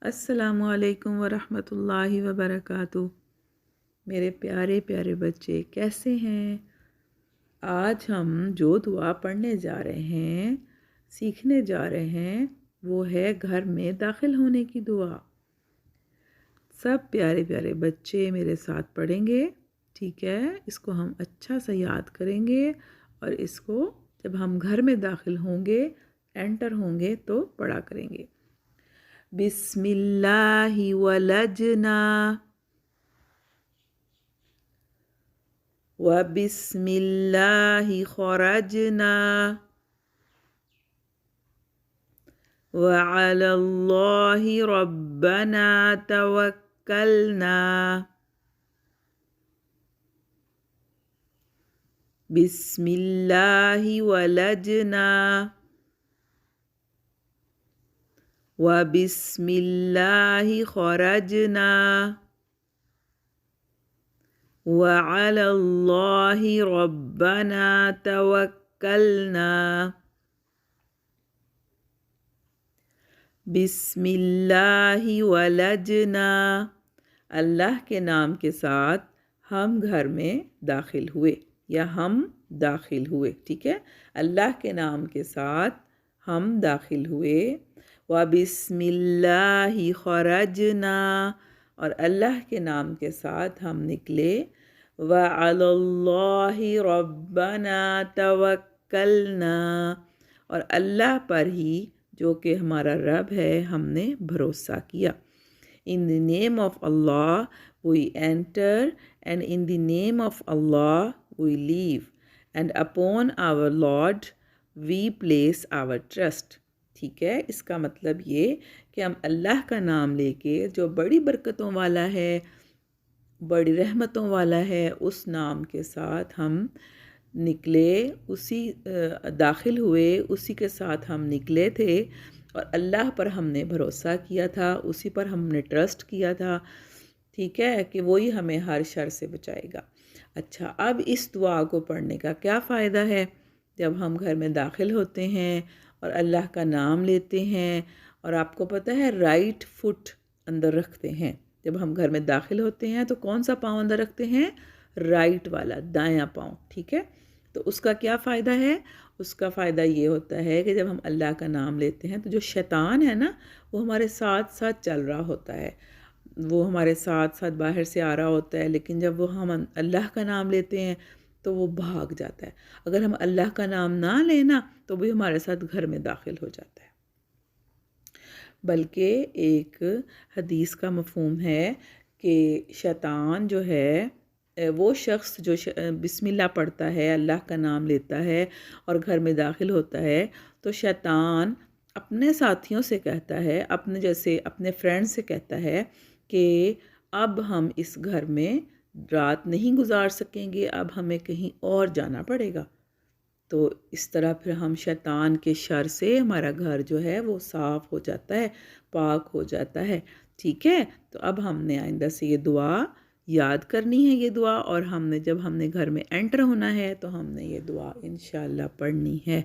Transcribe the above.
السلام علیکم ورحمۃ اللہ وبرکاتہ۔ میرے پیارے پیارے بچے کیسے ہیں؟ آج ہم جو دعا پڑھنے جا رہے ہیں، سیکھنے جا رہے ہیں، وہ ہے گھر میں داخل ہونے کی دعا۔ سب پیارے پیارے بچے میرے ساتھ پڑھیں گے، ٹھیک ہے؟ اس کو ہم اچھا سا یاد کریں گے اور اس کو جب ہم گھر میں داخل ہوں گے، انٹر ہوں گے تو پڑھا کریں گے۔ بسم اللہ ولجنا وبسم اللہ خرجنا وعلى اللہ ربنا توکلنا بسم اللہ ولجنا وبسم اللہ خرجنا وعلى اللہ ربنا توکلنا بسم اللہ ولجنا، اللہ کے نام کے ساتھ ہم گھر میں داخل ہوئے یا ہم داخل ہوئے، ٹھیک ہے؟ اللہ کے نام کے ساتھ ہم داخل ہوئے۔ وَبِسْمِ اللَّهِ خَرَجْنَا، اور اللہ کے نام کے ساتھ ہم نکلے۔ وَعَلَى اللَّهِ رَبَّنَا تَوَكَّلْنَا، اور اللہ پر ہی جو کہ ہمارا رب ہے ہم نے بھروسہ کیا۔ In the name of Allah we enter, and in the name of Allah we leave, and upon our Lord we place our trust۔ ٹھیک ہے؟ اس کا مطلب یہ کہ ہم اللہ کا نام لے کے جو بڑی برکتوں والا ہے، بڑی رحمتوں والا ہے، اس نام کے ساتھ ہم نکلے، اسی داخل ہوئے، اسی کے ساتھ ہم نکلے تھے، اور اللہ پر ہم نے بھروسہ کیا تھا، اسی پر ہم نے ٹرسٹ کیا تھا، ٹھیک ہے؟ کہ وہی ہمیں ہر شر سے بچائے گا۔ اچھا، اب اس دعا کو پڑھنے کا کیا فائدہ ہے؟ جب ہم گھر میں داخل ہوتے ہیں اور اللہ کا نام لیتے ہیں، اور آپ کو پتہ ہے رائٹ فٹ اندر رکھتے ہیں، جب ہم گھر میں داخل ہوتے ہیں تو کون سا پاؤں اندر رکھتے ہیں؟ رائٹ والا، دایاں پاؤں، ٹھیک ہے؟ تو اس کا کیا فائدہ ہے؟ اس کا فائدہ یہ ہوتا ہے کہ جب ہم اللہ کا نام لیتے ہیں تو جو شیطان ہے نا، وہ ہمارے ساتھ ساتھ چل رہا ہوتا ہے، وہ ہمارے ساتھ ساتھ باہر سے آ رہا ہوتا ہے، لیکن جب وہ ہم اللہ کا نام لیتے ہیں تو وہ بھاگ جاتا ہے۔ اگر ہم اللہ کا نام نہ لینا تو بھی ہمارے ساتھ گھر میں داخل ہو جاتا ہے۔ بلکہ ایک حدیث کا مفہوم ہے کہ شیطان جو ہے، وہ شخص جو بسم اللہ پڑھتا ہے، اللہ کا نام لیتا ہے اور گھر میں داخل ہوتا ہے، تو شیطان اپنے ساتھیوں سے کہتا ہے، اپنے جیسے اپنے فرینڈ سے کہتا ہے کہ اب ہم اس گھر میں رات نہیں گزار سکیں گے، اب ہمیں کہیں اور جانا پڑے گا۔ تو اس طرح پھر ہم شیطان کے شر سے ہمارا گھر جو ہے وہ صاف ہو جاتا ہے، پاک ہو جاتا ہے، ٹھیک ہے؟ تو اب ہم نے آئندہ سے یہ دعا یاد کرنی ہے، یہ دعا، اور جب ہم نے گھر میں انٹر ہونا ہے تو ہم نے یہ دعا انشاءاللہ پڑھنی ہے۔